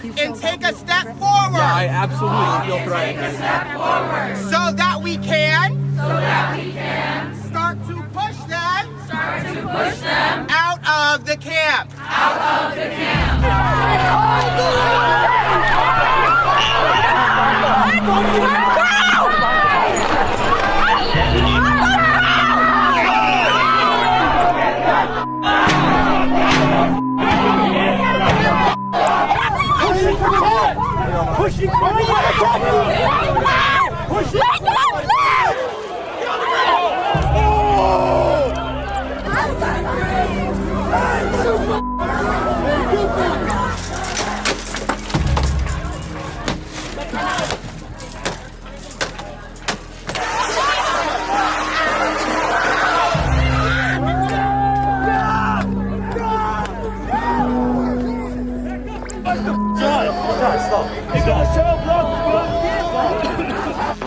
and take a step forward. Yeah, I absolutely feel threatened. Take a step forward. So that we can start to push them out of the camp.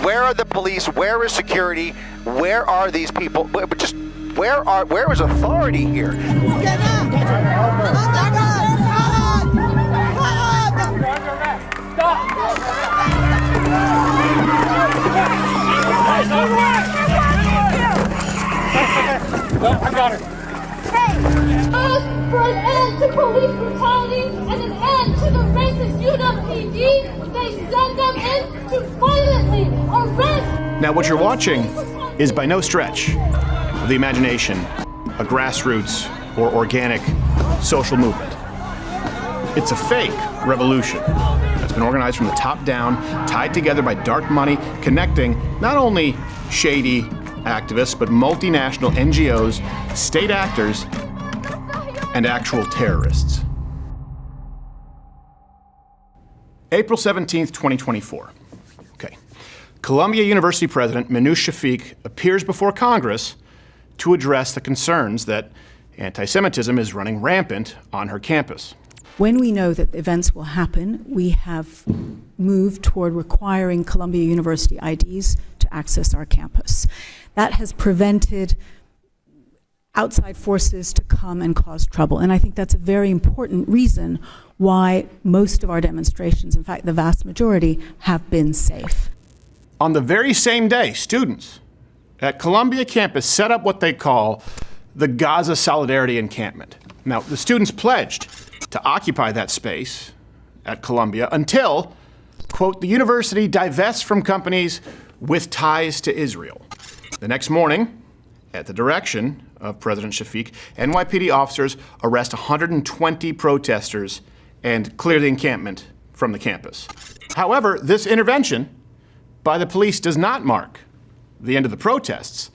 Where are the police? Where is security? Where are these people? Where is authority here? Get up! I got her. Ask for an end to police brutality and an end to the racist UWPD. They send them in to violently arrest. Now, what you're watching is by no stretch of the imagination a grassroots or organic social movement. It's a fake revolution that's been organized from the top down, tied together by dark money, connecting not only shady activists, but multinational NGOs, state actors, and actual terrorists. April 17th, 2024. Okay. Columbia University President Minouche Shafik appears before Congress to address the concerns that anti-Semitism is running rampant on her campus. When we know that events will happen, we have moved toward requiring Columbia University IDs to access our campus. That has prevented outside forces to come and cause trouble. And I think that's a very important reason why most of our demonstrations, in fact, the vast majority, have been safe. On the very same day, students at Columbia campus set up what they call the Gaza Solidarity Encampment. Now, the students pledged to occupy that space at Columbia until, quote, the university divests from companies with ties to Israel. The next morning, at the direction of President Shafik, NYPD officers arrest 120 protesters and clear the encampment from the campus. However, this intervention by the police does not mark the end of the protests,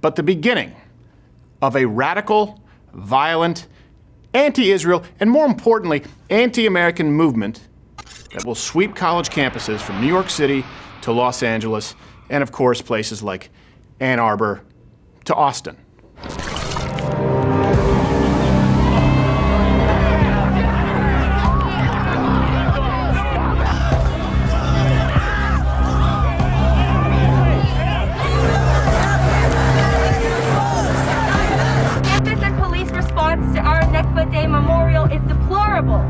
but the beginning of a radical, violent, anti-Israel, and more importantly, anti-American movement that will sweep college campuses from New York City to Los Angeles, and of course, places like Ann Arbor to Austin. Campus and police response to our Nakba Day memorial is deplorable.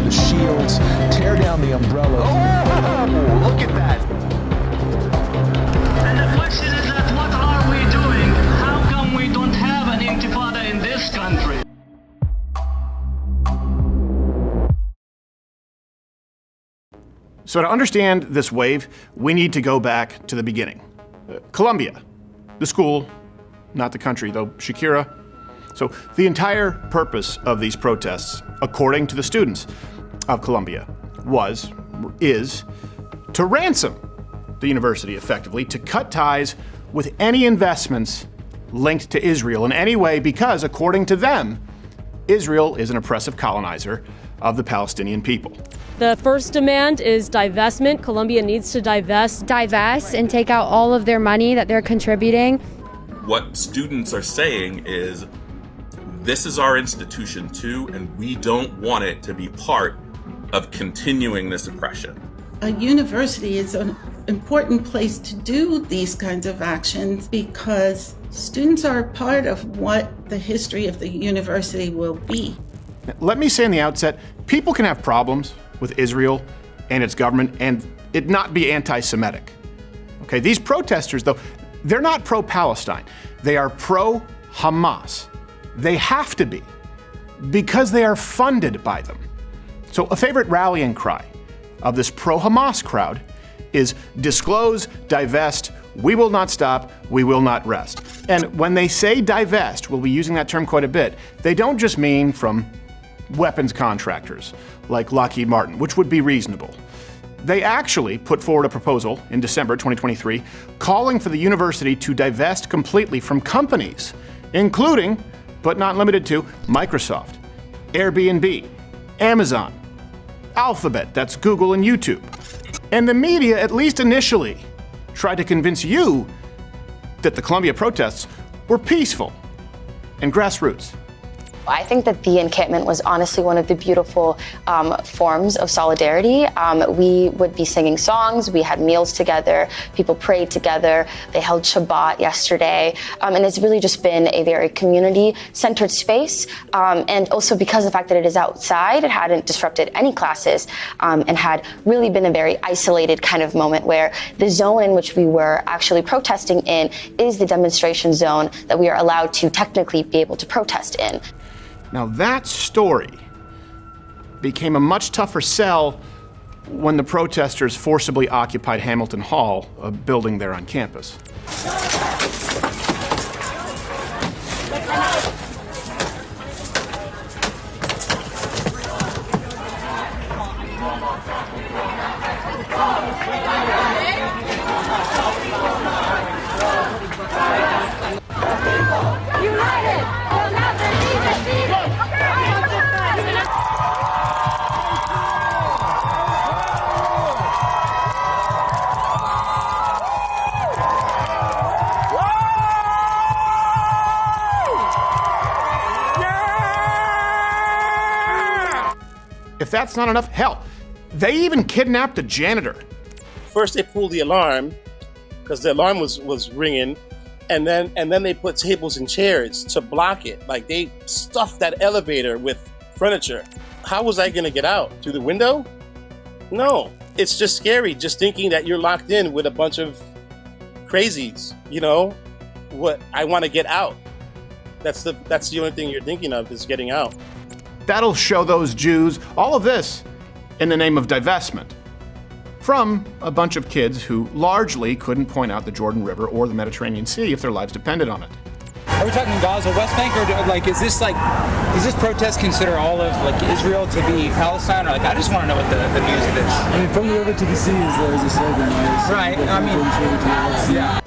The shields, tear down the umbrellas. Oh, look at that. And the question is that what are we doing? How come we don't have an intifada in this country? So to understand this wave, we need to go back to the beginning. Columbia, the school, not the country, though Shakira. So the entire purpose of these protests, according to the students of Columbia, is to ransom the university effectively, to cut ties with any investments linked to Israel in any way, because according to them, Israel is an oppressive colonizer of the Palestinian people. The first demand is divestment. Columbia needs to divest and take out all of their money that they're contributing. What students are saying is, this is our institution too, and we don't want it to be part of continuing this oppression. A university is an important place to do these kinds of actions because students are a part of what the history of the university will be. Let me say in the outset, people can have problems with Israel and its government and it not be anti-Semitic. Okay, these protesters, though, they're not pro-Palestine. They are pro-Hamas. They have to be because they are funded by them. So a favorite rallying cry of this pro-Hamas crowd is disclose, divest, we will not stop, we will not rest. And when they say divest, we'll be using that term quite a bit, they don't just mean from weapons contractors like Lockheed Martin, which would be reasonable. They actually put forward a proposal in December 2023 calling for the university to divest completely from companies, including, but not limited to, Microsoft, Airbnb, Amazon, Alphabet, that's Google and YouTube. And the media, at least initially, tried to convince you that the Columbia protests were peaceful and grassroots. I think that the encampment was honestly one of the beautiful forms of solidarity. We would be singing songs, we had meals together, people prayed together, they held Shabbat yesterday, and it's really just been a very community-centered space. And also because of the fact that it is outside, it hadn't disrupted any classes, and had really been a very isolated kind of moment where the zone in which we were actually protesting in is the demonstration zone that we are allowed to technically be able to protest in. Now that story became a much tougher sell when the protesters forcibly occupied Hamilton Hall, a building there on campus. If that's not enough, hell, they even kidnapped a janitor. First they pulled the alarm because the alarm was ringing, and then they put tables and chairs to block it. Like they stuffed that elevator with furniture. How was I gonna get out? Through the window? No. It's just scary just thinking that you're locked in with a bunch of crazies, you know? What I want to get out. That's the only thing you're thinking of is getting out. That'll show those Jews all of this in the name of divestment from a bunch of kids who largely couldn't point out the Jordan River or the Mediterranean Sea if their lives depended on it. Are we talking Gaza, West Bank, or does this protest consider all of Israel to be Palestine? Or I just want to know what the news of this. I mean, from the river to the sea is a slogan. Right. I mean, yeah.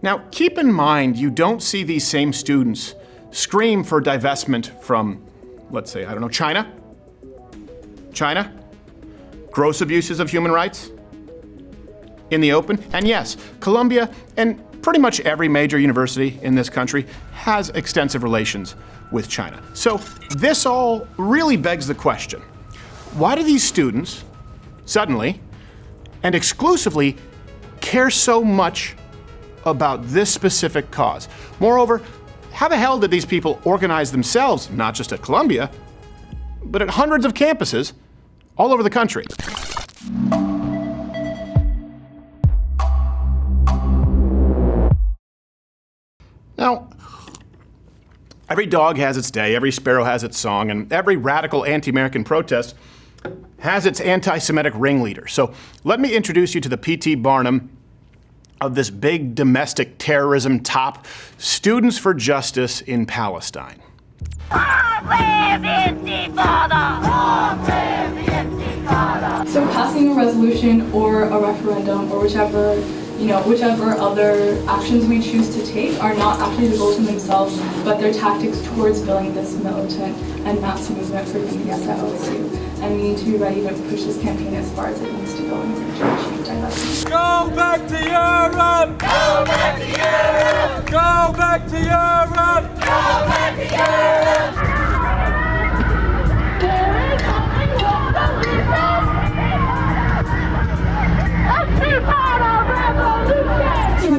Now, keep in mind, you don't see these same students scream for divestment from, let's say, China? China? Gross abuses of human rights? In the open? And yes, Columbia and pretty much every major university in this country has extensive relations with China. So this all really begs the question, why do these students suddenly and exclusively care so much about this specific cause? Moreover, how the hell did these people organize themselves, not just at Columbia, but at hundreds of campuses all over the country? Now, every dog has its day, every sparrow has its song, and every radical anti-American protest has its anti-Semitic ringleader. So let me introduce you to the P.T. Barnum of this big domestic terrorism top, Students for Justice in Palestine. So passing a resolution or a referendum or whichever other actions we choose to take are not actually the goals in themselves, but they're tactics towards building this militant and mass movement for BDS at OSU. And we need to be ready to push this campaign as far as it needs to go in order to achieve divestment. Go back to Europe! Go back to Europe! Go back to Europe! Go back to Europe!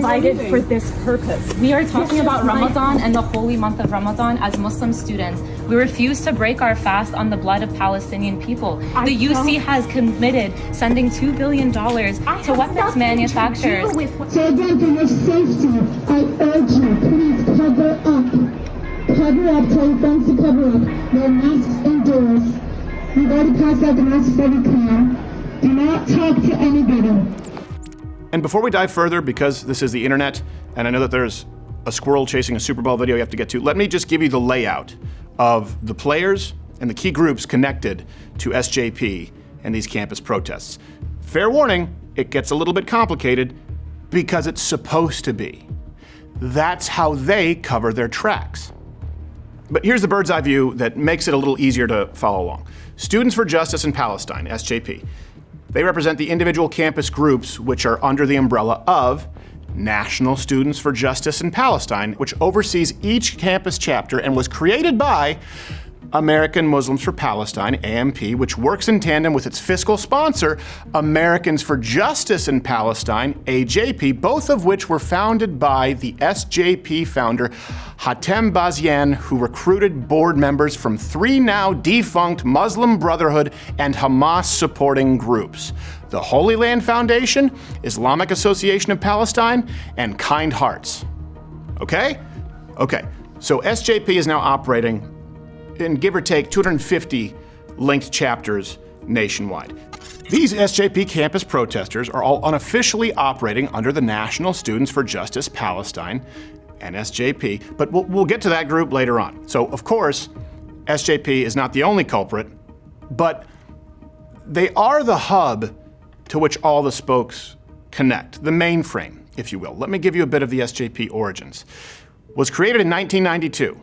decided for this purpose. We are talking about Ramadan and the holy month of Ramadan as Muslim students. We refuse to break our fast on the blood of Palestinian people. The UC has committed sending $2 billion to weapons manufacturers. So again, for your safety, I urge you, please cover up. Cover up, tell your friends to cover up. Wear masks indoors. We've already passed out the masks that we can. Do not talk to anybody. And before we dive further, because this is the internet, and I know that there's a squirrel chasing a Super Bowl video you have to get to, let me just give you the layout of the players and the key groups connected to SJP and these campus protests. Fair warning, it gets a little bit complicated because it's supposed to be. That's how they cover their tracks. But here's the bird's eye view that makes it a little easier to follow along. Students for Justice in Palestine, SJP. They represent the individual campus groups which are under the umbrella of National Students for Justice in Palestine, which oversees each campus chapter and was created by American Muslims for Palestine, AMP, which works in tandem with its fiscal sponsor, Americans for Justice in Palestine, AJP, both of which were founded by the SJP founder, Hatem Bazian, who recruited board members from 3 now defunct Muslim Brotherhood and Hamas supporting groups: the Holy Land Foundation, Islamic Association of Palestine, and Kind Hearts. Okay? Okay, so SJP is now operating in, give or take, 250 linked chapters nationwide. These SJP campus protesters are all unofficially operating under the National Students for Justice Palestine and SJP, but we'll get to that group later on. So, of course, SJP is not the only culprit, but they are the hub to which all the spokes connect, the mainframe, if you will. Let me give you a bit of the SJP origins. It was created in 1992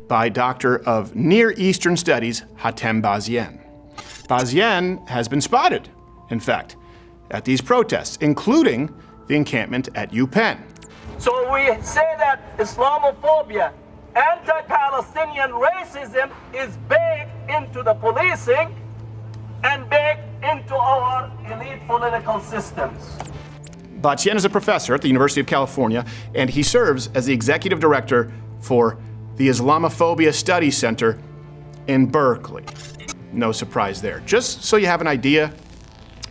by Doctor of Near Eastern Studies Hatem Bazian. Bazian has been spotted, in fact, at these protests, including the encampment at UPenn. So we say that Islamophobia, anti-Palestinian racism is baked into the policing and baked into our elite political systems. Bazian is a professor at the University of California, and he serves as the executive director for the Islamophobia Studies Center in Berkeley. No surprise there. Just so you have an idea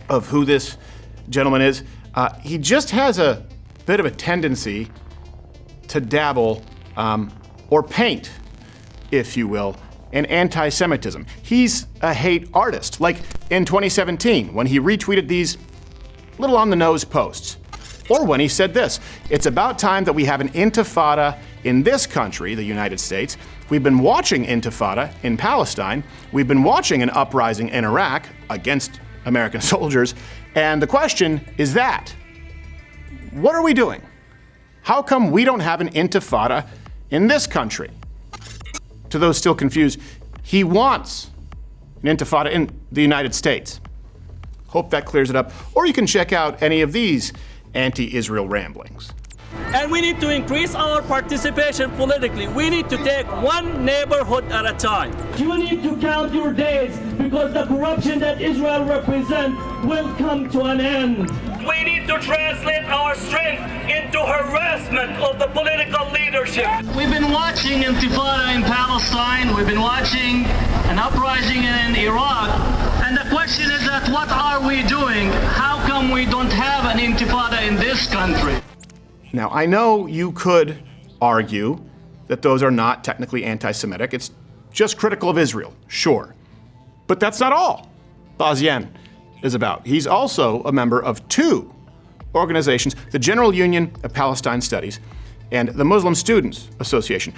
of who this gentleman is, he just has a bit of a tendency to dabble or paint, if you will, in anti-Semitism. He's a hate artist, like in 2017 when he retweeted these little on-the-nose posts. Or when he said this: "It's about time that we have an intifada in this country, the United States. We've been watching intifada in Palestine. We've been watching an uprising in Iraq against American soldiers. And the question is that, what are we doing? How come we don't have an intifada in this country?" To those still confused, he wants an intifada in the United States. Hope that clears it up. Or you can check out any of these anti-Israel ramblings. And we need to increase our participation politically. We need to take one neighborhood at a time. You need to count your days because the corruption that Israel represents will come to an end. We need to translate our strength into harassment of the political leadership. We've been watching Intifada in Palestine. We've been watching an uprising in Iraq. And the question is that what are we doing? How come we don't have an Intifada in this country? Now, I know you could argue that those are not technically anti-Semitic. It's just critical of Israel, sure. But that's not all Bazian is about. He's also a member of 2 organizations, the General Union of Palestine Studies and the Muslim Students Association,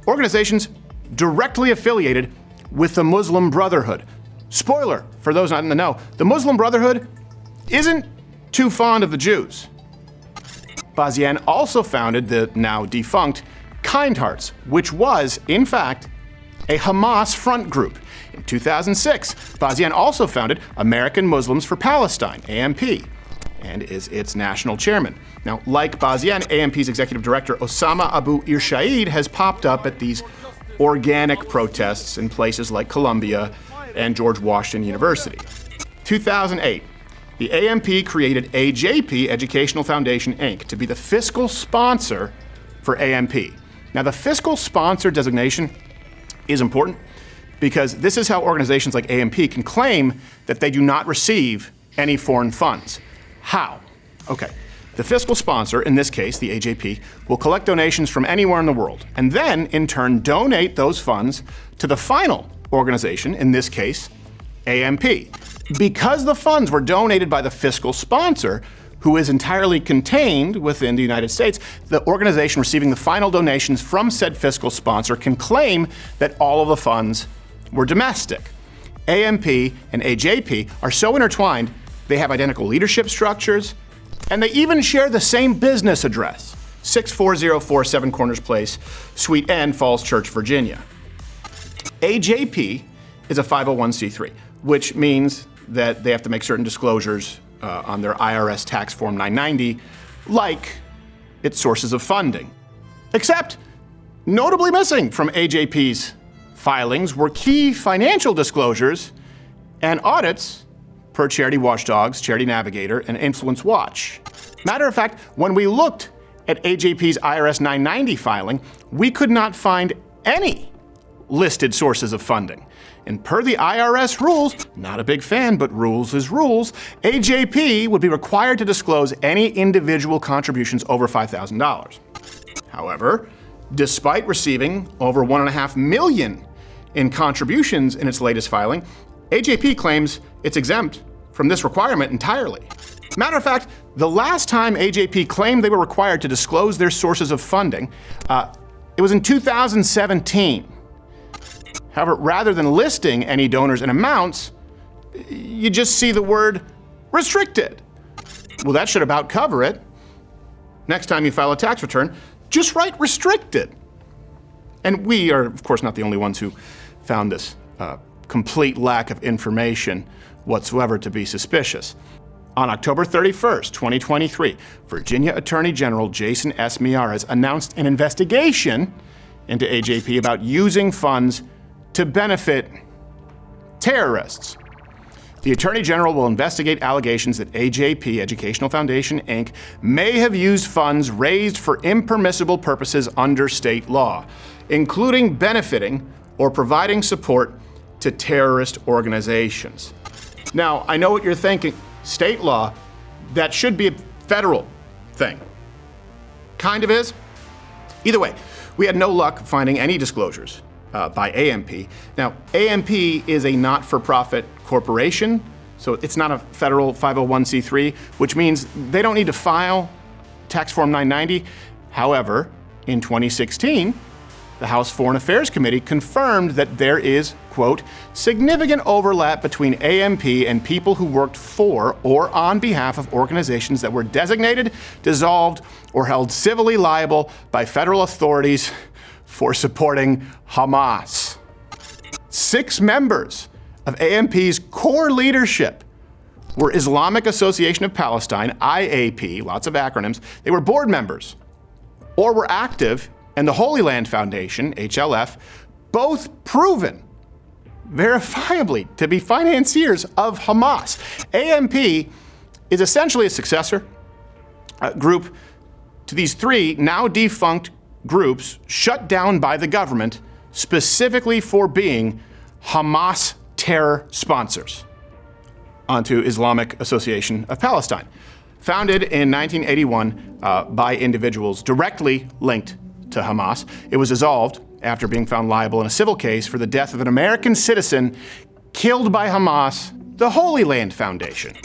organizations directly affiliated with the Muslim Brotherhood. Spoiler, for those not in the know, the Muslim Brotherhood isn't too fond of the Jews. Bazian also founded the now defunct Kind Hearts, which was, in fact, a Hamas front group. In 2006, Bazian also founded American Muslims for Palestine, AMP, and is its national chairman. Now, like Bazian, AMP's executive director, Osama Abu Irshaid, has popped up at these organic protests in places like Columbia and George Washington University. 2008, the AMP created AJP, Educational Foundation, Inc., to be the fiscal sponsor for AMP. Now, the fiscal sponsor designation is important because this is how organizations like AMP can claim that they do not receive any foreign funds. How? Okay. The fiscal sponsor, in this case, the AJP, will collect donations from anywhere in the world and then, in turn, donate those funds to the final organization, in this case, AMP. Because the funds were donated by the fiscal sponsor, who is entirely contained within the United States, the organization receiving the final donations from said fiscal sponsor can claim that all of the funds were domestic. AMP and AJP are so intertwined, they have identical leadership structures, and they even share the same business address, 64047 Seven Corners Place, Suite N, Falls Church, Virginia. AJP is a 501c3, which means that they have to make certain disclosures on their IRS tax form 990, like its sources of funding. Except, notably missing from AJP's filings were key financial disclosures and audits per Charity Watchdogs, Charity Navigator, and Influence Watch. Matter of fact, when we looked at AJP's IRS 990 filing, we could not find any listed sources of funding. And per the IRS rules, not a big fan, but rules is rules, AJP would be required to disclose any individual contributions over $5,000. However, despite receiving over $1.5 million in contributions in its latest filing, AJP claims it's exempt from this requirement entirely. Matter of fact, the last time AJP claimed they were required to disclose their sources of funding, it was in 2017. However, rather than listing any donors and amounts, you just see the word restricted. Well, that should about cover it. Next time you file a tax return, just write restricted. And we are, of course, not the only ones who found this complete lack of information whatsoever to be suspicious. On October 31st, 2023, Virginia Attorney General Jason S. Miyares announced an investigation into AJP about using funds to benefit terrorists. The Attorney General will investigate allegations that AJP, Educational Foundation, Inc., may have used funds raised for impermissible purposes under state law, including benefiting or providing support to terrorist organizations. Now, I know what you're thinking. State law, that should be a federal thing. Kind of is. Either way, we had no luck finding any disclosures by AMP. Now, AMP is a not-for-profit corporation, so it's not a federal 501c3, which means they don't need to file Tax Form 990. However, in 2016, the House Foreign Affairs Committee confirmed that there is, quote, significant overlap between AMP and people who worked for or on behalf of organizations that were designated, dissolved, or held civilly liable by federal authorities for supporting Hamas. 6 members of AMP's core leadership were Islamic Association of Palestine, IAP, lots of acronyms. They were board members or were active in the Holy Land Foundation, HLF, both proven verifiably to be financiers of Hamas. AMP is essentially a successor group to these 3 now defunct groups shut down by the government specifically for being Hamas terror sponsors. Onto Islamic Association of Palestine, founded in 1981 by individuals directly linked to Hamas. It was dissolved after being found liable in a civil case for the death of an American citizen killed by Hamas. The Holy Land Foundation,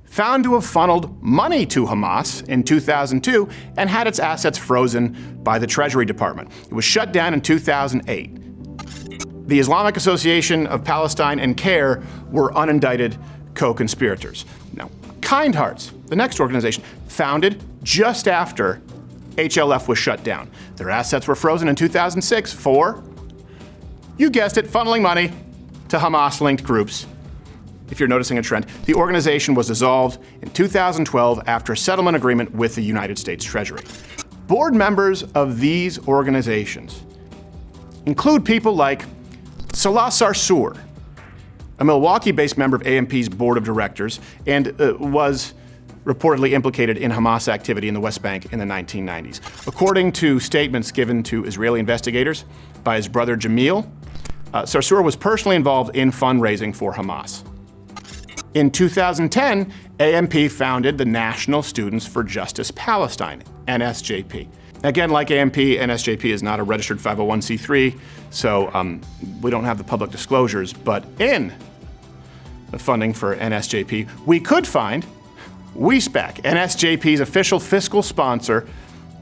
found to have funneled money to Hamas in 2002 and had its assets frozen by the Treasury Department. It was shut down in 2008. The Islamic Association of Palestine and CARE were unindicted co-conspirators. Now, Kind Hearts, the next organization, founded just after HLF was shut down. Their assets were frozen in 2006 for, you guessed it, funneling money to Hamas-linked groups. If you're noticing a trend, the organization was dissolved in 2012 after a settlement agreement with the United States Treasury. Board members of these organizations include people like Salah Sarsour, a Milwaukee-based member of AMP's board of directors, and was reportedly implicated in Hamas activity in the West Bank in the 1990s. According to statements given to Israeli investigators by his brother Jamil, Sarsour was personally involved in fundraising for Hamas. In 2010, AMP founded the National Students for Justice Palestine, NSJP. Again, like AMP, NSJP is not a registered 501c3, so we don't have the public disclosures, but in the funding for NSJP, we could find WeSPAC. NSJP's official fiscal sponsor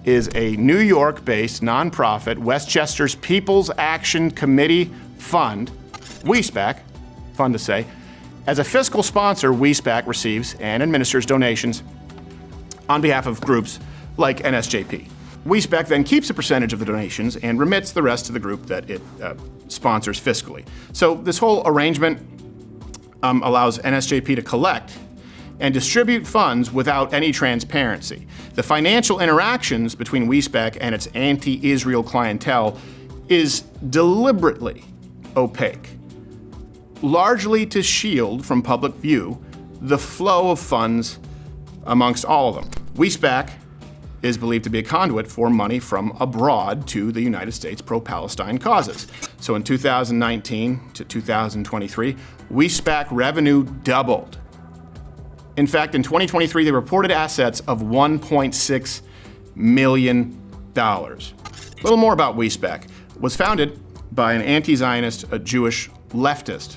is a New York-based nonprofit, Westchester's People's Action Committee Fund, WeSPAC, fun to say. As a fiscal sponsor, WeSPAC receives and administers donations on behalf of groups like NSJP. WeSPAC then keeps a percentage of the donations and remits the rest to the group that it sponsors fiscally. So this whole arrangement allows NSJP to collect and distribute funds without any transparency. The financial interactions between WeSPAC and its anti-Israel clientele is deliberately opaque, largely to shield from public view the flow of funds amongst all of them. WeSPAC is believed to be a conduit for money from abroad to the United States pro-Palestine causes. So in 2019 to 2023, WeSPAC revenue doubled. In fact, in 2023, they reported assets of $1.6 million. A little more about WeSPAC. It was founded by an anti-Zionist, a Jewish leftist,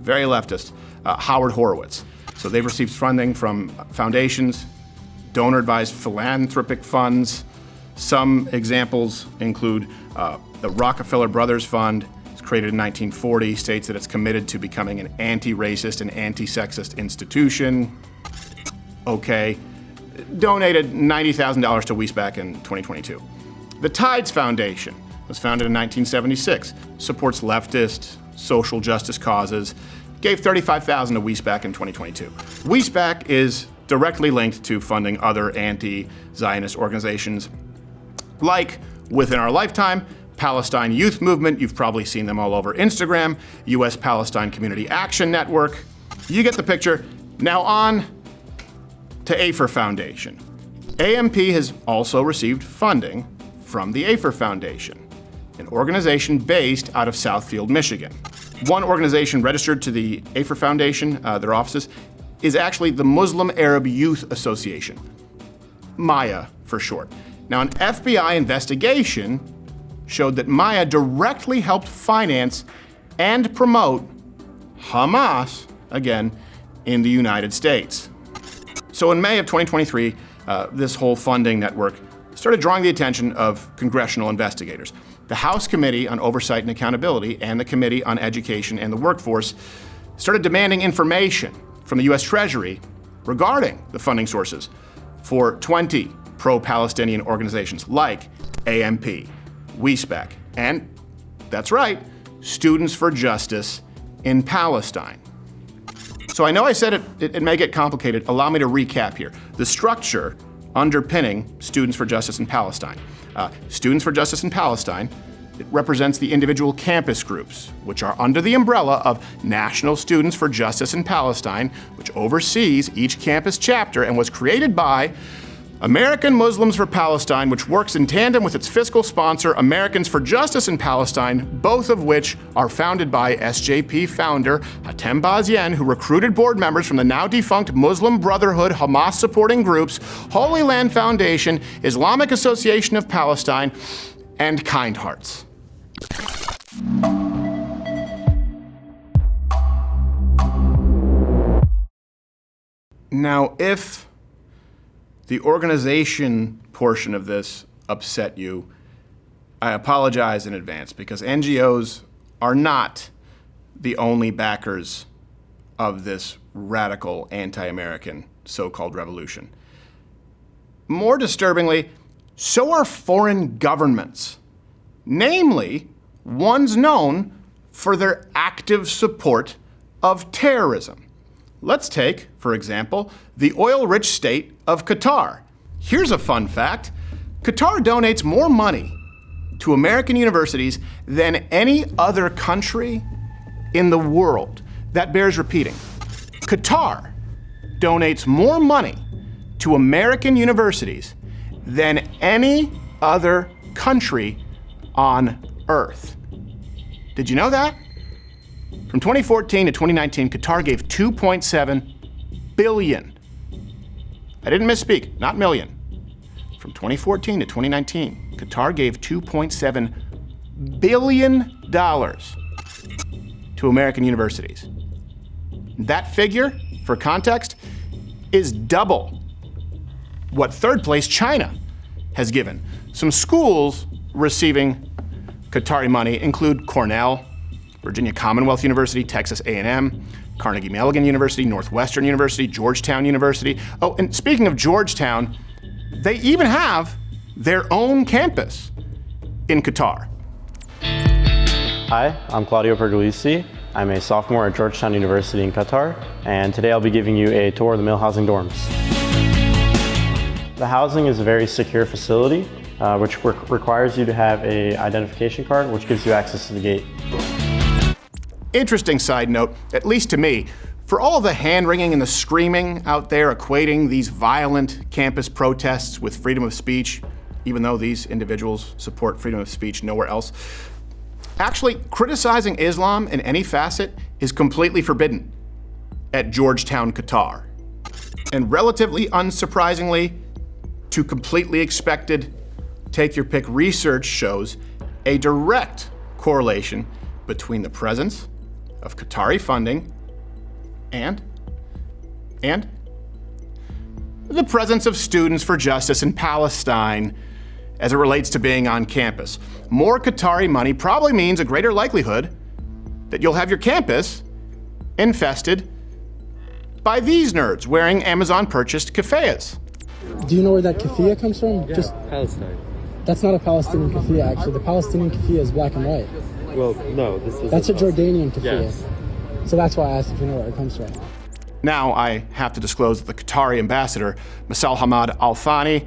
very leftist, Howard Horowitz. So they've received funding from foundations, donor-advised philanthropic funds. Some examples include the Rockefeller Brothers Fund. It's created in 1940, states that it's committed to becoming an anti-racist and anti-sexist institution. Okay. Donated $90,000 to WeSPAC in 2022. The Tides Foundation was founded in 1976, supports leftist, social justice causes, gave $35,000 to WeSPAC in 2022. WeSPAC is directly linked to funding other anti-Zionist organizations like Within Our Lifetime, Palestine Youth Movement, you've probably seen them all over Instagram, U.S. Palestine Community Action Network. You get the picture. Now on to AFER Foundation. AMP has also received funding from the AFER Foundation, an organization based out of Southfield, Michigan. One organization registered to the AFER Foundation, their offices, is actually the Muslim Arab Youth Association, MAYA for short. Now, an FBI investigation showed that MAYA directly helped finance and promote Hamas, again, in the United States. So in May of 2023, this whole funding network started drawing the attention of congressional investigators. The House Committee on Oversight and Accountability and the Committee on Education and the Workforce started demanding information from the U.S. Treasury regarding the funding sources for 20 pro-Palestinian organizations like AMP, WeSPAC, and, that's right, Students for Justice in Palestine. So I know I said it may get complicated. Allow me to recap here. The structure underpinning Students for Justice in Palestine. Students for Justice in Palestine, it represents the individual campus groups, which are under the umbrella of National Students for Justice in Palestine, which oversees each campus chapter and was created by American Muslims for Palestine, which works in tandem with its fiscal sponsor, Americans for Justice in Palestine, both of which are founded by SJP founder Hatem Bazien, who recruited board members from the now defunct Muslim Brotherhood Hamas supporting groups, Holy Land Foundation, Islamic Association of Palestine, and Kind Hearts. Now, if the organization portion of this upset you, I apologize in advance, because NGOs are not the only backers of this radical anti-American so-called revolution. More disturbingly, so are foreign governments, namely ones known for their active support of terrorism. Let's take, for example, the oil-rich state of Qatar. Here's a fun fact. Qatar donates more money to American universities than any other country in the world. that bears repeating. Qatar donates more money to American universities than any other country on earth. Did you know that? From 2014 to 2019, Qatar gave $2.7 billion. I didn't misspeak, not million. From 2014 to 2019, Qatar gave $2.7 billion to American universities. That figure, for context, is double what third place China has given. Some schools receiving Qatari money include Cornell, Virginia Commonwealth University, Texas A&M, Carnegie Mellon University, Northwestern University, Georgetown University. Oh, and speaking of Georgetown, they even have their own campus in Qatar. Hi, I'm Claudio Pergolisi. I'm a sophomore at Georgetown University in Qatar, and today I'll be giving you a tour of the mill housing dorms. The housing is a very secure facility, which requires you to have an identification card, which gives you access to the gate. Interesting side note, at least to me, for all the hand-wringing and the screaming out there equating these violent campus protests with freedom of speech, even though these individuals support freedom of speech nowhere else, actually criticizing Islam in any facet is completely forbidden at Georgetown, Qatar. And relatively unsurprisingly, to completely expected take-your-pick research shows a direct correlation between the presence of Qatari funding and the presence of Students for Justice in Palestine as it relates to being on campus. More Qatari money probably means a greater likelihood that you'll have your campus infested by these nerds wearing Amazon-purchased keffiyehs. Do you know where that keffiyeh comes from? Yeah, just Palestine. That's not a Palestinian keffiyeh, actually. The Palestinian keffiyeh is black and white. Well, no, this is... That's a Jordanian keffiyeh. Yes. So that's why I asked if you know where it comes from. Now I have to disclose that the Qatari ambassador, Masal Hamad Al Thani,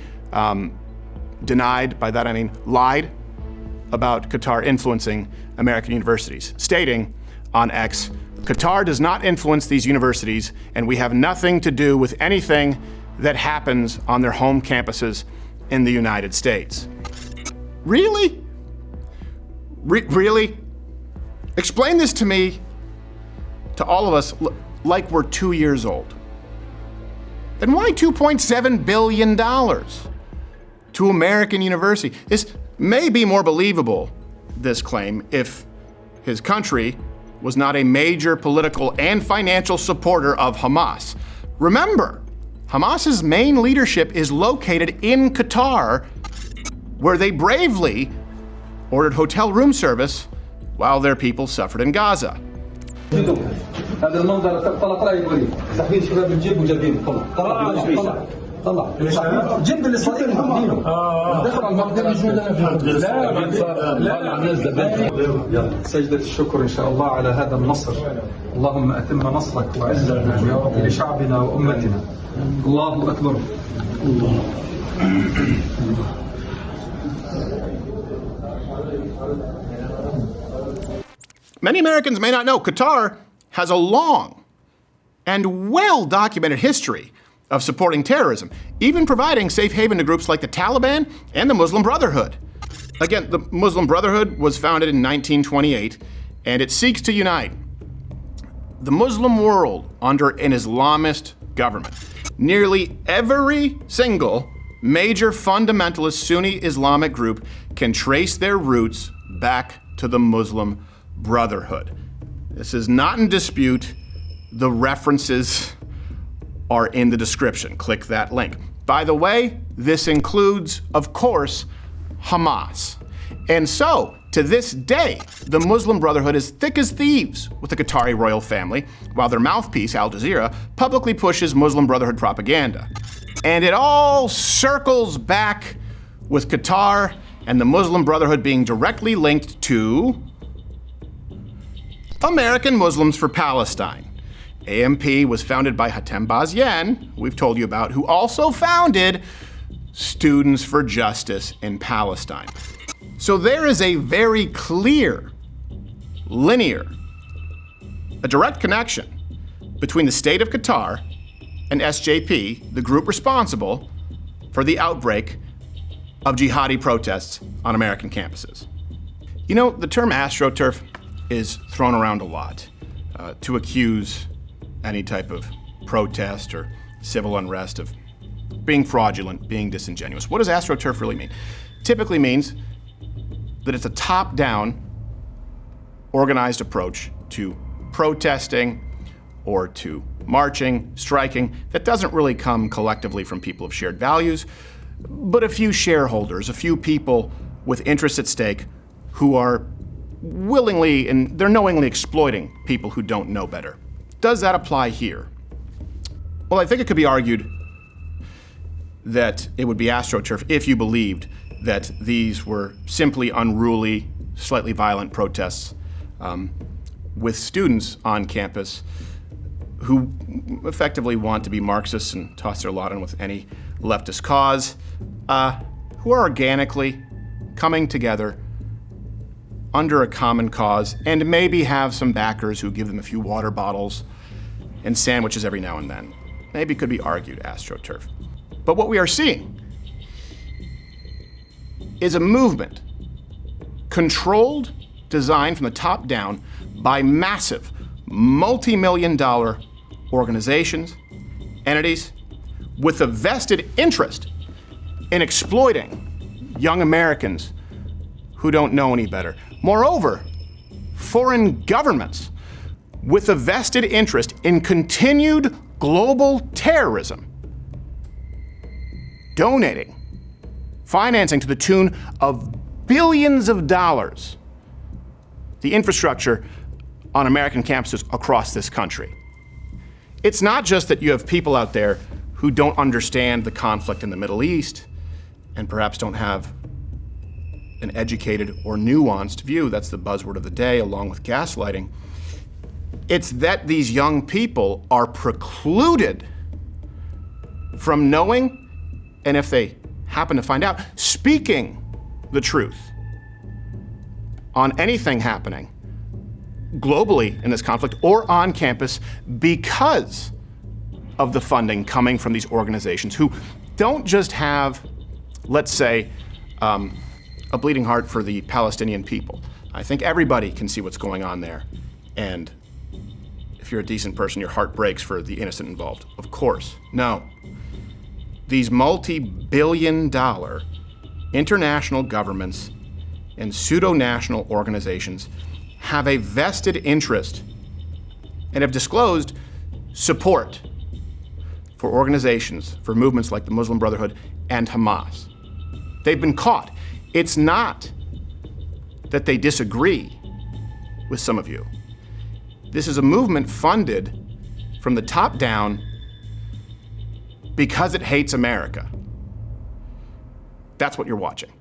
denied, by that I mean lied, about Qatar influencing American universities, stating on X, Qatar does not influence these universities and we have nothing to do with anything that happens on their home campuses in the United States. Really? Really? Explain this to me, to all of us, like we're 2 years old. Then why $2.7 billion to American University? This may be more believable, this claim, if his country was not a major political and financial supporter of Hamas. Remember, Hamas's main leadership is located in Qatar, where they bravely ordered hotel room service while their people suffered in Gaza. هذا المنظر طلع يقولي تحويل شباب الجيب وجايبين طلع جنب الاسرائيلي حاطينه دخل على المقدمه لا سجدة الشكر ان شاء الله على هذا النصر اللهم اتم نصرك وعزك يا رب لشعبنا وامتنا الله اكبر Many Americans may not know Qatar has a long and well-documented history of supporting terrorism, even providing safe haven to groups like the Taliban and the Muslim Brotherhood. Again, the Muslim Brotherhood was founded in 1928, and it seeks to unite the Muslim world under an Islamist government. Nearly every single major fundamentalist Sunni Islamic group can trace their roots back to the Muslim Brotherhood. This is not in dispute. The references are in the description. Click that link. By the way, this includes, of course, Hamas. And so, to this day, the Muslim Brotherhood is thick as thieves with the Qatari royal family, while their mouthpiece, Al Jazeera, publicly pushes Muslim Brotherhood propaganda. And it all circles back with Qatar and the Muslim Brotherhood being directly linked to American Muslims for Palestine. AMP was founded by Hatem Bazien, we've told you about, who also founded Students for Justice in Palestine. So there is a very clear, linear a direct connection between the state of Qatar and SJP, the group responsible for the outbreak of jihadi protests on American campuses. You know, the term astroturf is thrown around a lot to accuse any type of protest or civil unrest of being fraudulent, being disingenuous. What does astroturf really mean? Typically means that it's a top-down, organized approach to protesting or to marching, striking, that doesn't really come collectively from people of shared values, but a few shareholders, a few people with interests at stake who are willingly and they're knowingly exploiting people who don't know better. Does that apply here? Well, I think it could be argued that it would be astroturf if you believed that these were simply unruly, slightly violent protests with students on campus who effectively want to be Marxists and toss their lot in with any leftist cause, who are organically coming together under a common cause and maybe have some backers who give them a few water bottles and sandwiches every now and then. Maybe it could be argued astroturf. But what we are seeing is a movement controlled, designed from the top down by massive, multi-million-dollar organizations, entities, with a vested interest in exploiting young Americans who don't know any better. Moreover, foreign governments with a vested interest in continued global terrorism, donating, financing to the tune of billions of dollars, the infrastructure on American campuses across this country. It's not just that you have people out there who don't understand the conflict in the Middle East and perhaps don't have an educated or nuanced view. That's the buzzword of the day, along with gaslighting. It's that these young people are precluded from knowing, and if they happen to find out, speaking the truth on anything happening globally in this conflict or on campus because of the funding coming from these organizations who don't just have, let's say, a bleeding heart for the Palestinian people. I think everybody can see what's going on there. And if you're a decent person, your heart breaks for the innocent involved. Of course. No. These multi-billion-dollar international governments and pseudo-national organizations have a vested interest and have disclosed support for organizations, for movements like the Muslim Brotherhood and Hamas. They've been caught. It's not that they disagree with some of you. This is a movement funded from the top down because it hates America. That's what you're watching.